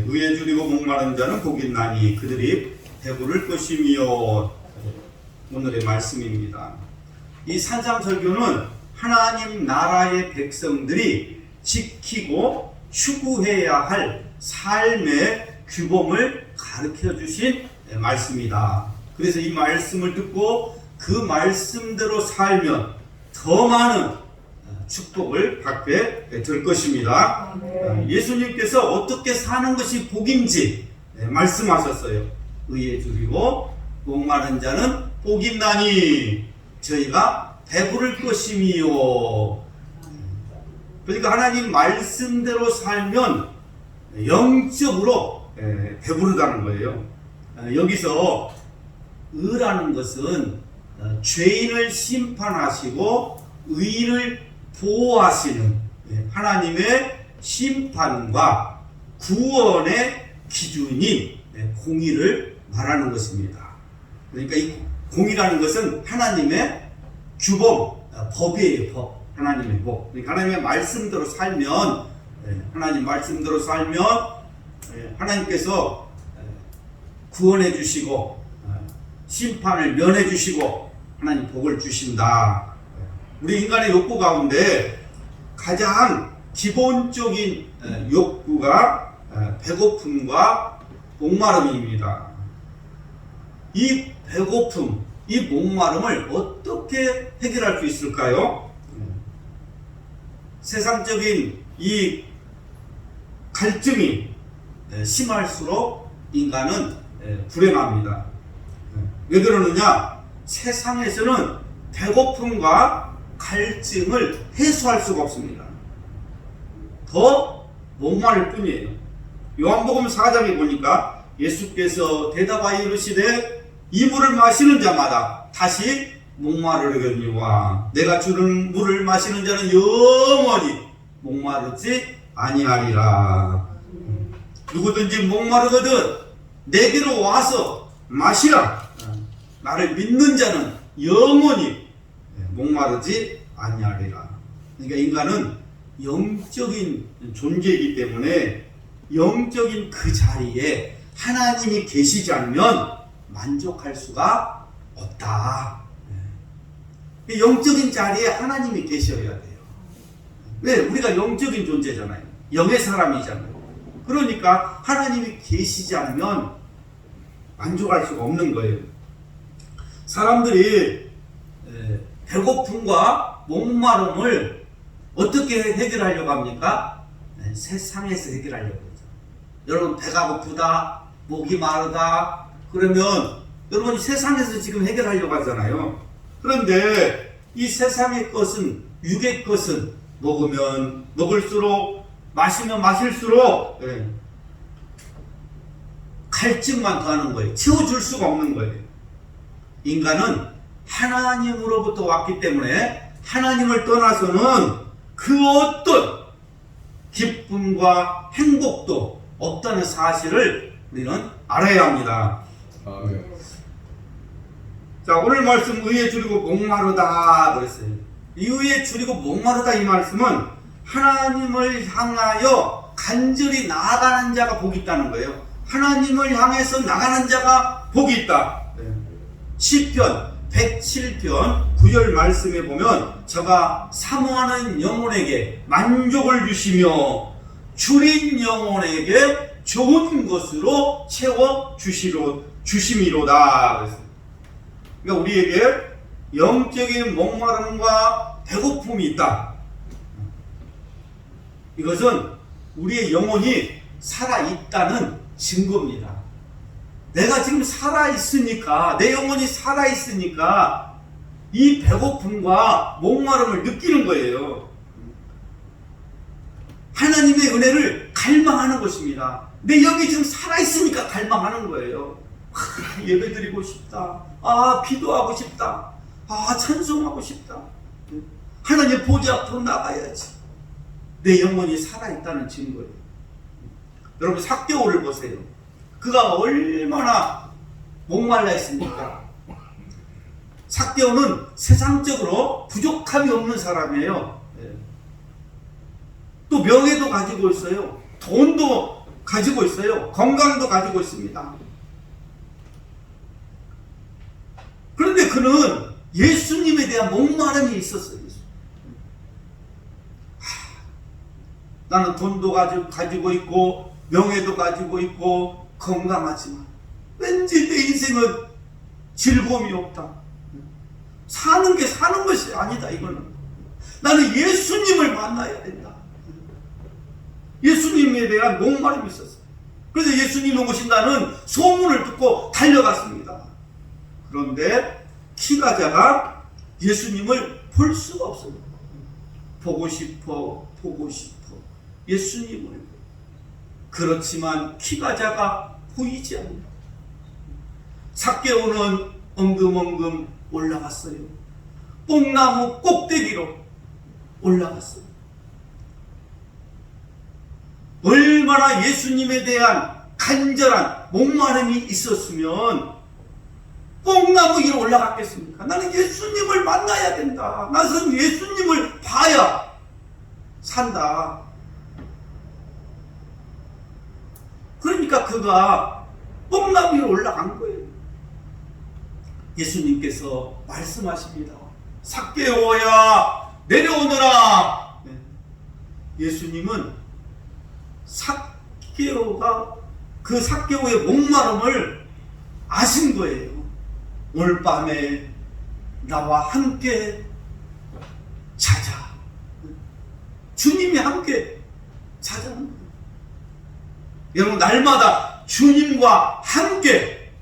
의에 줄이고 목마른 자는 복이 있나니 그들이 배부를 것이며. 오늘의 말씀입니다. 이 산상설교는 하나님 나라의 백성들이 지키고 추구해야 할 삶의 규범을 가르쳐 주신 말씀이다. 그래서 이 말씀을 듣고 그 말씀대로 살면 더 많은 축복을 받게 될 것입니다. 예수님께서 어떻게 사는 것이 복인지 말씀하셨어요. 의에 줄이고 목마른 자는 복이 있나니 저희가 배부를 것이미요. 그러니까 하나님 말씀대로 살면 영적으로 배부르다는 거예요. 여기서 의라는 것은 죄인을 심판하시고 의인을 보호하시는 하나님의 심판과 구원의 기준인 공의를 말하는 것입니다. 그러니까 이 공의라는 것은 하나님의 규범, 법이에요. 법. 하나님의 법. 그러니까 하나님의 말씀대로 살면, 하나님 말씀대로 살면 하나님께서 구원해 주시고 심판을 면해 주시고 하나님 복을 주신다. 우리 인간의 욕구 가운데 가장 기본적인 욕구가 배고픔과 목마름입니다. 이 배고픔, 이 목마름을 어떻게 해결할 수 있을까요? 세상적인 이 갈증이 심할수록 인간은 불행합니다. 왜 그러느냐? 세상에서는 배고픔과 갈증을 해소할 수가 없습니다. 더 목마를 뿐이에요. 요한복음 4장에 보니까 예수께서 대답하여 이르시되 이 물을 마시는 자마다 다시 목마르려니와 내가 주는 물을 마시는 자는 영원히 목마르지 아니하리라. 누구든지 목마르거든 내게로 와서 마시라. 나를 믿는 자는 영원히 목마르지 아니하리라. 그러니까 인간은 영적인 존재이기 때문에 영적인 그 자리에 하나님이 계시지 않으면 만족할 수가 없다. 영적인 자리에 하나님이 계셔야 돼요. 왜? 우리가 영적인 존재잖아요. 영의 사람이잖아요. 그러니까 하나님이 계시지 않으면 만족할 수가 없는 거예요. 사람들이 배고픔과 목마름을 어떻게 해결하려고 합니까? 세상에서 해결하려고 하죠. 여러분 배가 고프다, 목이 마르다 그러면 여러분이 세상에서 지금 해결하려고 하잖아요. 그런데 이 세상의 것은, 육의 것은 먹으면 먹을수록, 마시면 마실수록 갈증만 더하는 거예요. 채워줄 수가 없는 거예요. 인간은 하나님으로부터 왔기 때문에 하나님을 떠나서는 그 어떤 기쁨과 행복도 없다는 사실을 우리는 알아야 합니다. 자, 오늘 말씀 의에 줄이고 목마르다 그랬어요. 이 의에 줄이고 목마르다 이 말씀은 하나님을 향하여 간절히 나아가는 자가 복이 있다는 거예요. 하나님을 향해서 나가는 자가 복이 있다. 시편 107편 9절 말씀에 보면 저가 사모하는 영혼에게 만족을 주시며 줄인 영혼에게 좋은 것으로 채워 주심이로다. 그러니까 우리에게 영적인 목마름과 배고픔이 있다. 이것은 우리의 영혼이 살아있다는 증거입니다. 내가 지금 살아있으니까, 내 영혼이 살아있으니까 이 배고픔과 목마름을 느끼는 거예요. 하나님의 은혜를 갈망하는 것입니다. 내 영이 지금 살아있으니까 갈망하는 거예요. 예배드리고 싶다. 기도하고 싶다. 찬송하고 싶다. 하나님 보좌 앞으로 나가야지. 내 영혼이 살아있다는 증거예요. 여러분 삭개오를 보세요. 그가 얼마나 목말라 있습니까? 삭개오는 세상적으로 부족함이 없는 사람이에요. 또 명예도 가지고 있어요. 돈도 가지고 있어요. 건강도 가지고 있습니다. 그런데 그는 예수님에 대한 목마름이 있었어요. 나는 돈도 가지고 있고 명예도 가지고 있고 건강하지만 왠지 내 인생은 즐거움이 없다. 사는 게 사는 것이 아니다. 이거는 나는 예수님을 만나야 된다. 예수님에 대한 목마름이 있었어요. 그래서 예수님이 오신다는 소문을 듣고 달려갔습니다. 그런데 키가 작아 예수님을 볼 수가 없어요. 보고 싶어 예수님을. 그렇지만 키가 작아 보이지 않는다. 삭개오는 엉금엉금 올라갔어요. 뽕나무 꼭대기로 올라갔어요. 얼마나 예수님에 대한 간절한 목마름이 있었으면 뽕나무 위로 올라갔겠습니까? 나는 예수님을 만나야 된다. 나는 예수님을 봐야 산다. 그러니까 그가 뽕나무 위로 올라간 거예요. 예수님께서 말씀하십니다. 삭개오야 내려오너라. 예수님은 삭개오가 그 삭개오의 목마름을 아신 거예요. 오늘 밤에 나와 함께 자자. 주님이 함께 자자는 거예요. 여러분 날마다 주님과 함께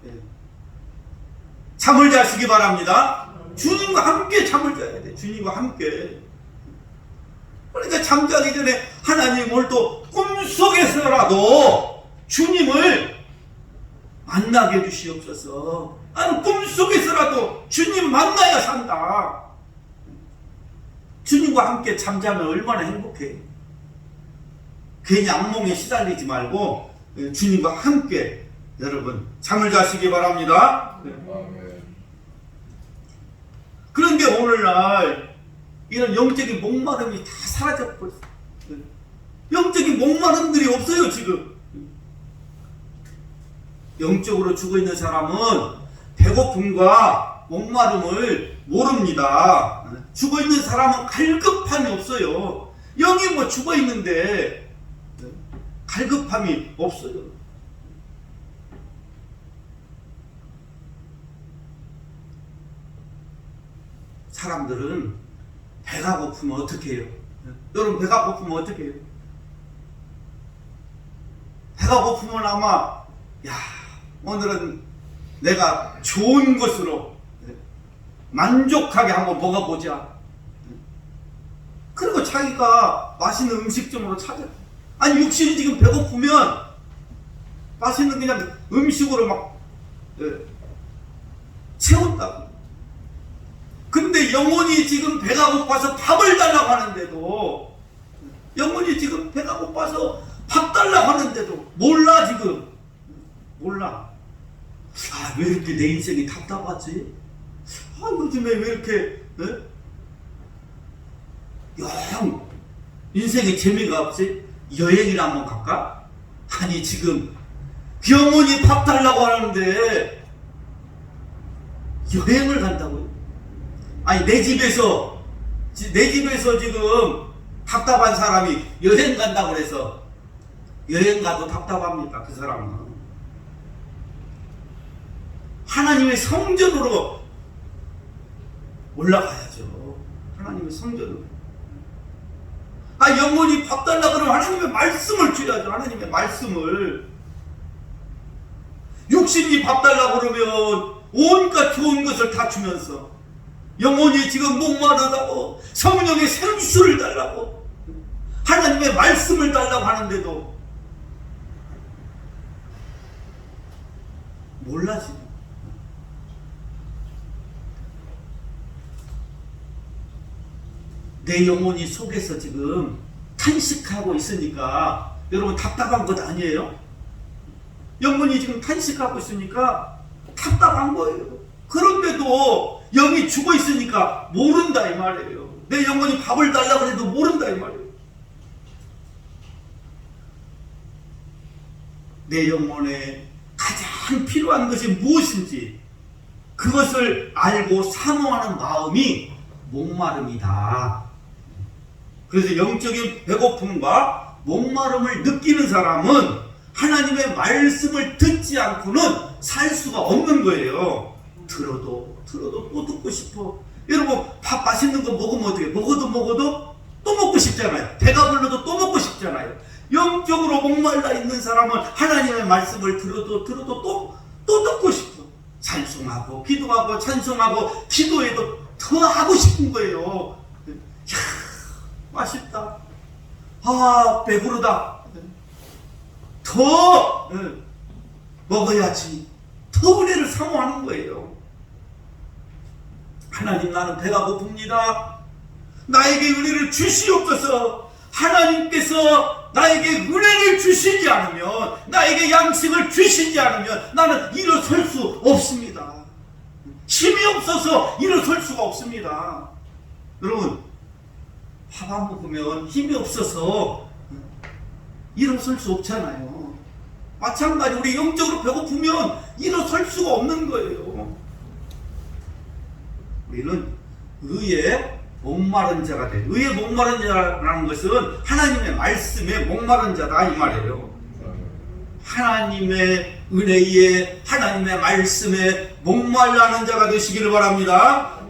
잠을 자시기 바랍니다. 주님과 함께 잠을 자야 돼. 주님과 함께. 그러니까 잠자기 전에 하나님 오늘 또 꿈속에서라도 주님을 만나게 해주시옵소서. 나는 꿈속에서라도 주님 만나야 산다. 주님과 함께 잠자면 얼마나 행복해. 괜히 악몽에 시달리지 말고 주님과 함께 여러분 잠을 자시기 바랍니다. 그런데 오늘날 이런 영적인 목마름이 다 사라져버렸어요. 영적인 목마름들이 없어요. 지금 영적으로 죽어있는 사람은 배고픔과 목마름을 모릅니다. 죽어있는 사람은 갈급함이 없어요. 영이 뭐 죽어있는데 갈급함이 없어요. 사람들은 배가 고프면 어떻게 해요? 여러분 배가 고프면 어떻게 해요? 배가 고프면 아마 야 오늘은 내가 좋은 것으로 만족하게 한번 먹어보자. 그리고 자기가 맛있는 음식점으로 찾아. 아니 육신이 지금 배고프면 맛있는 그냥 음식으로 막 채운다고. 근데 영혼이 지금 배가 고파서 밥을 달라고 하는데도 영혼이 지금 배가 고파서 밥 달라고 하는데도 몰라. 지금 몰라. 아, 왜 이렇게 내 인생이 답답하지? 아, 요즘에 왜 이렇게 영 인생에 재미가 없지? 여행이나 한번 갈까? 아니 지금 영혼이 밥 달라고 하는데 여행을 간다고요? 아니 내 집에서 지금 답답한 사람이 여행 간다고 그래서 여행 가도 답답합니까? 그 사람은 하나님의 성전으로 올라가야죠. 하나님의 성전으로. 아 영혼이 밥 달라 그러면 하나님의 말씀을 줘야죠. 하나님의 말씀을. 육신이 밥 달라 그러면 온갖 좋은 것을 다 주면서 영혼이 지금 목마르다고 성령의 생수를 달라고 하나님의 말씀을 달라고 하는데도 몰라 지금. 내 영혼이 속에서 지금 탄식하고 있으니까 여러분 답답한 것 아니에요? 영혼이 지금 탄식하고 있으니까 답답한 거예요. 그런데도 영이 죽어 있으니까 모른다 이 말이에요. 내 영혼이 밥을 달라고 해도 모른다 이 말이에요. 내 영혼에 가장 필요한 것이 무엇인지 그것을 알고 사모하는 마음이 목마름이다. 그래서 영적인 배고픔과 목마름을 느끼는 사람은 하나님의 말씀을 듣지 않고는 살 수가 없는 거예요. 들어도 또 듣고 싶어. 여러분, 밥 맛있는 거 먹으면 어떻게? 먹어도 또 먹고 싶잖아요. 배가 불러도 또 먹고 싶잖아요. 영적으로 목말라 있는 사람은 하나님의 말씀을 들어도 또 듣고 싶어. 찬송하고 기도하고 찬송하고 기도해도 더 하고 싶은 거예요. 이야, 맛있다. 아, 배부르다. 더 먹어야지. 더 은혜를 사모하는 거예요. 하나님, 나는 배가 고픕니다. 나에게 은혜를 주시옵소서. 하나님께서 나에게 은혜를 주시지 않으면, 나에게 양식을 주시지 않으면 나는 일어설 수 없습니다. 힘이 없어서 일어설 수가 없습니다. 여러분, 밥 안 먹으면 힘이 없어서 일어설 수 없잖아요. 마찬가지 우리 영적으로 배고프면 일어설 수가 없는 거예요. 우리는 의에 목마른 자가 돼. 의에 목마른 자라는 것은 하나님의 말씀에 목마른 자다 이 말이에요. 하나님의 은혜에, 하나님의 말씀에 목말라는 자가 되시기를 바랍니다.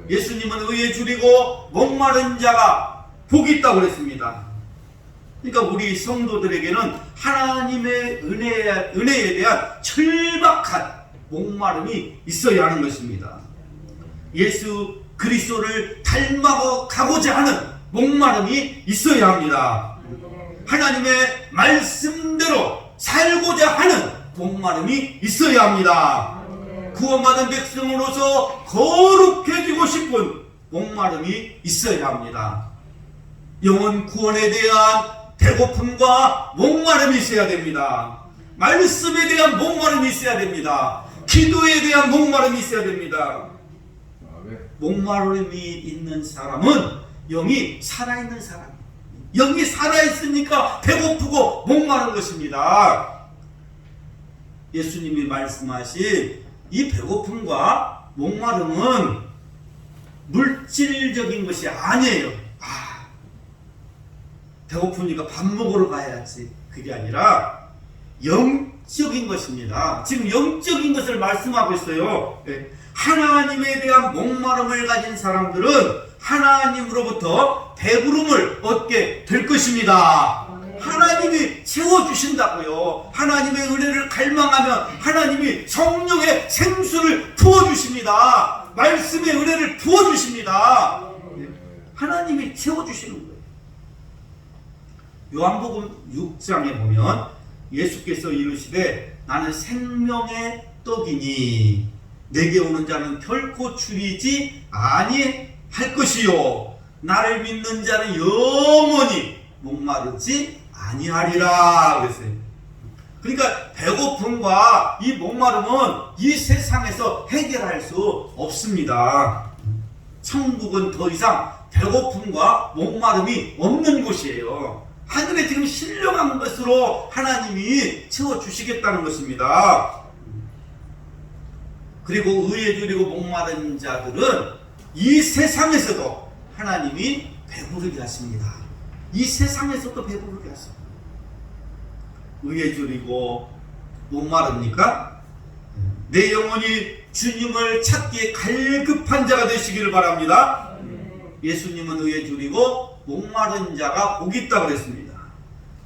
예수님은 의에 줄이고 목마른 자가 복이 있다고 그랬습니다. 그러니까 우리 성도들에게는 하나님의 은혜에 대한 철박한 목마름이 있어야 하는 것입니다. 예수 그리스도를 닮아가고자 하는 목마름이 있어야 합니다. 하나님의 말씀대로 살고자 하는 목마름이 있어야 합니다. 구원받은 백성으로서 거룩해지고 싶은 목마름이 있어야 합니다. 영혼 구원에 대한 배고픔과 목마름이 있어야 됩니다. 말씀에 대한 목마름이 있어야 됩니다. 기도에 대한 목마름이 있어야 됩니다. 목마름이 있는 사람은 영이 살아있는 사람. 영이 살아있으니까 배고프고 목마른 것입니다. 예수님이 말씀하신 이 배고픔과 목마름은 물질적인 것이 아니에요. 배고프니까 밥 먹으러 가야지. 그게 아니라 영적인 것입니다. 지금 영적인 것을 말씀하고 있어요. 하나님에 대한 목마름을 가진 사람들은 하나님으로부터 배부름을 얻게 될 것입니다. 하나님이 채워주신다고요. 하나님의 은혜를 갈망하면 하나님이 성령의 생수를 부어주십니다. 말씀의 은혜를 부어주십니다. 하나님이 채워주시는 거예요. 요한복음 6장에 보면 예수께서 이르시되 나는 생명의 떡이니 내게 오는 자는 결코 줄이지 아니할 것이요 나를 믿는 자는 영원히 목마르지 아니하리라 그랬어요. 그러니까 배고픔과 이 목마름은 이 세상에서 해결할 수 없습니다. 천국은 더 이상 배고픔과 목마름이 없는 곳이에요. 하늘에 지금 신령한 것으로 하나님이 채워주시겠다는 것입니다. 그리고 의에 줄이고 목마른 자들은 이 세상에서도 하나님이 배부르게 하십니다. 이 세상에서도 배부르게 하십니다. 의에 줄이고 목마릅니까? 내 영혼이 주님을 찾기에 갈급한 자가 되시기를 바랍니다. 예수님은 의에 줄이고 목마른 자가 복이 있다고 그랬습니다.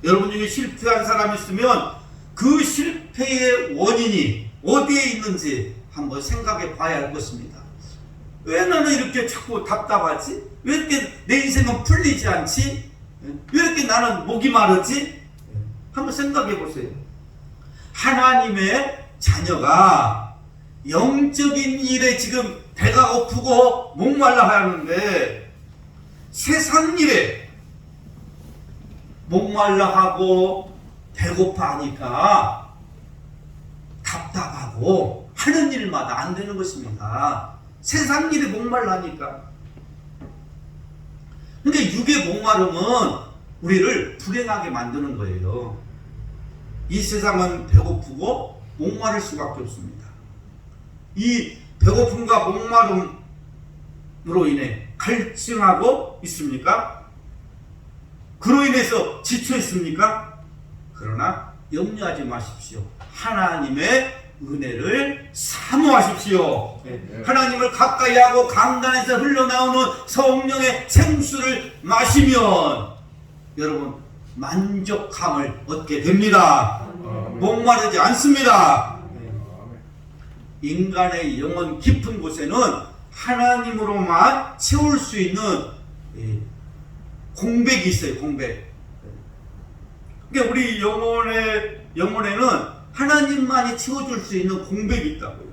여러분 중에 실패한 사람이 있으면 그 실패의 원인이 어디에 있는지 한번 생각해 봐야 할 것입니다. 왜 나는 이렇게 자꾸 답답하지? 왜 이렇게 내 인생은 풀리지 않지? 왜 이렇게 나는 목이 마르지? 한번 생각해 보세요. 하나님의 자녀가 영적인 일에 지금 배가 고프고 목말라 하는데 세상 일에 목말라 하고 배고파 하니까 답답하고 하는 일마다 안 되는 것입니다. 세상 일에 목말라 하니까. 그러니까 육의 목마름은 우리를 불행하게 만드는 거예요. 이 세상은 배고프고 목마를 수밖에 없습니다. 이 배고픔과 목마름으로 인해 갈증하고 있습니까? 그로 인해서 지쳐 있습니까? 그러나 염려하지 마십시오. 하나님의 은혜를 사모하십시오. 하나님을 가까이 하고 강단에서 흘러나오는 성령의 생수를 마시면 여러분 만족함을 얻게 됩니다. 목마르지 않습니다. 인간의 영혼 깊은 곳에는 하나님으로만 채울 수 있는 공백이 있어요. 공백. 그러니까 우리 영혼에는 하나님만이 채워줄 수 있는 공백이 있다고요.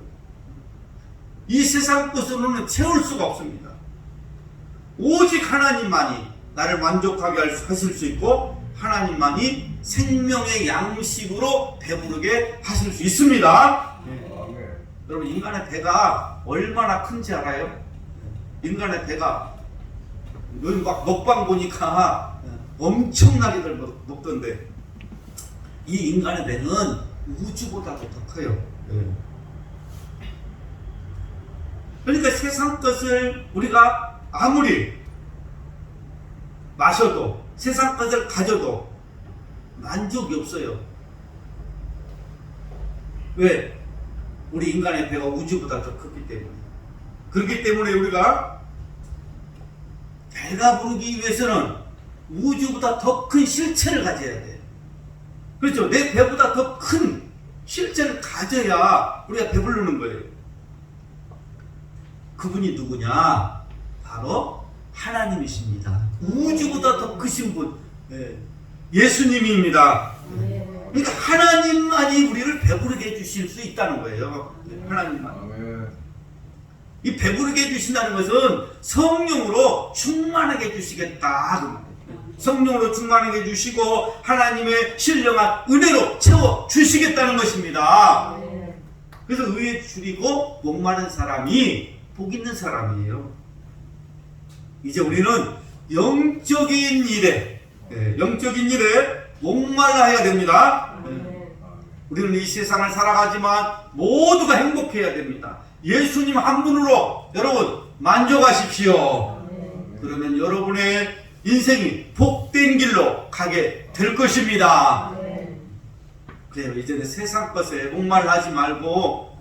이 세상 것으로는 채울 수가 없습니다. 오직 하나님만이 나를 만족하게 하실 수 있고 하나님만이 생명의 양식으로 배부르게 하실 수 있습니다. 여러분 인간의 배가 얼마나 큰지 알아요? 인간의 배가 요즘 막 먹방 보니까 엄청나게들 먹던데 이 인간의 배는 우주보다도 더 커요. 그러니까 세상 것을 우리가 아무리 마셔도 세상 것을 가져도 만족이 없어요. 왜? 우리 인간의 배가 우주보다 더 크기 때문에. 그렇기 때문에 우리가 배가 부르기 위해서는 우주보다 더 큰 실체를 가져야 돼. 그렇죠? 내 배보다 더 큰 실체를 가져야 우리가 배부르는 거예요. 그분이 누구냐? 바로 하나님이십니다. 우주보다 더 크신 분, 예수님입니다. 그러니까 하나님만이 우리를 배부르게 해주실 수 있다는 거예요. 하나님만. 이 배부르게 해주신다는 것은 성령으로 충만하게 해주시겠다. 성령으로 충만하게 해주시고 하나님의 신령한 은혜로 채워주시겠다는 것입니다. 그래서 의에 줄이고 목마른 사람이 복 있는 사람이에요. 이제 우리는 영적인 일에 목말라야 됩니다. 우리는 이 세상을 살아가지만 모두가 행복해야 됩니다. 예수님 한 분으로 여러분 만족하십시오. 그러면 여러분의 인생이 복된 길로 가게 될 것입니다. 그래요. 이제는 세상 것에 목말라하지 말고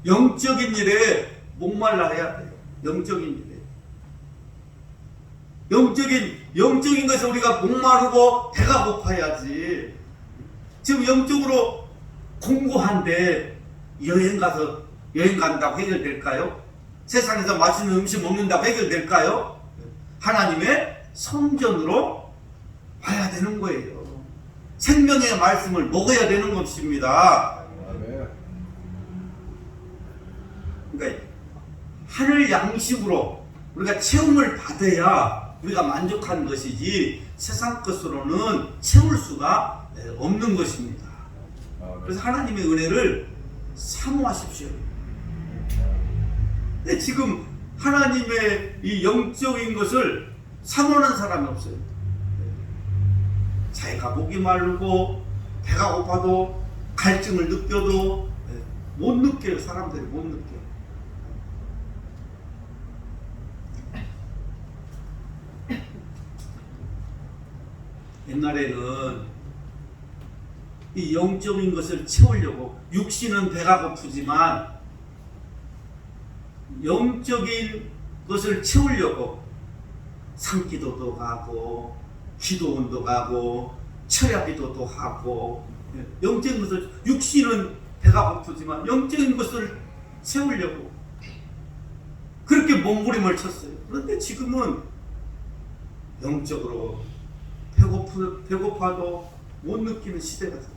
영적인 일에 목말라해야 돼요. 영적인 일에. 영적인 것에 우리가 목마르고 배가 고파야지. 지금 영적으로 공고한데 여행 간다고 해결될까요? 세상에서 맛있는 음식 먹는다고 해결될까요? 하나님의 성전으로 와야 되는 거예요. 생명의 말씀을 먹어야 되는 것입니다. 그러니까 하늘 양식으로 우리가 체험을 받아야 우리가 만족하는 것이지 세상 것으로는 채울 수가 없는 것입니다. 그래서 하나님의 은혜를 사모하십시오. 근데 지금 하나님의 이 영적인 것을 사모하는 사람이 없어요. 자기가 목이 마르고 배가 고파도 갈증을 느껴도 못 느껴요. 사람들이 못 느껴요. 옛날에는 이 영적인 것을 채우려고 육신은 배가 고프지만 영적인 것을 채우려고 산기도도 가고 기도원도 가고 철야기도도 하고 영적인 것을 육신은 배가 고프지만 영적인 것을 채우려고 그렇게 몸부림을 쳤어요. 그런데 지금은 영적으로 배고파도 못 느끼는 시대가 됐다.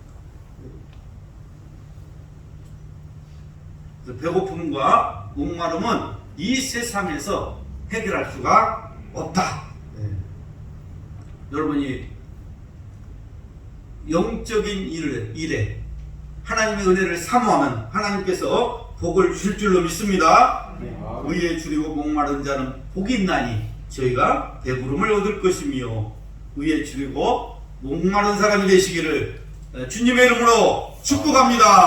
배고픔과 목마름은 이 세상에서 해결할 수가 없다. 여러분이 영적인 일에 하나님의 은혜를 사모하면 하나님께서 복을 주실 줄로 믿습니다. 의에 줄이고 목마른 자는 복이 있나니 저희가 배부름을 얻을 것이며 의에 줄이고 목마른 사람이 되시기를 주님의 이름으로 축복합니다.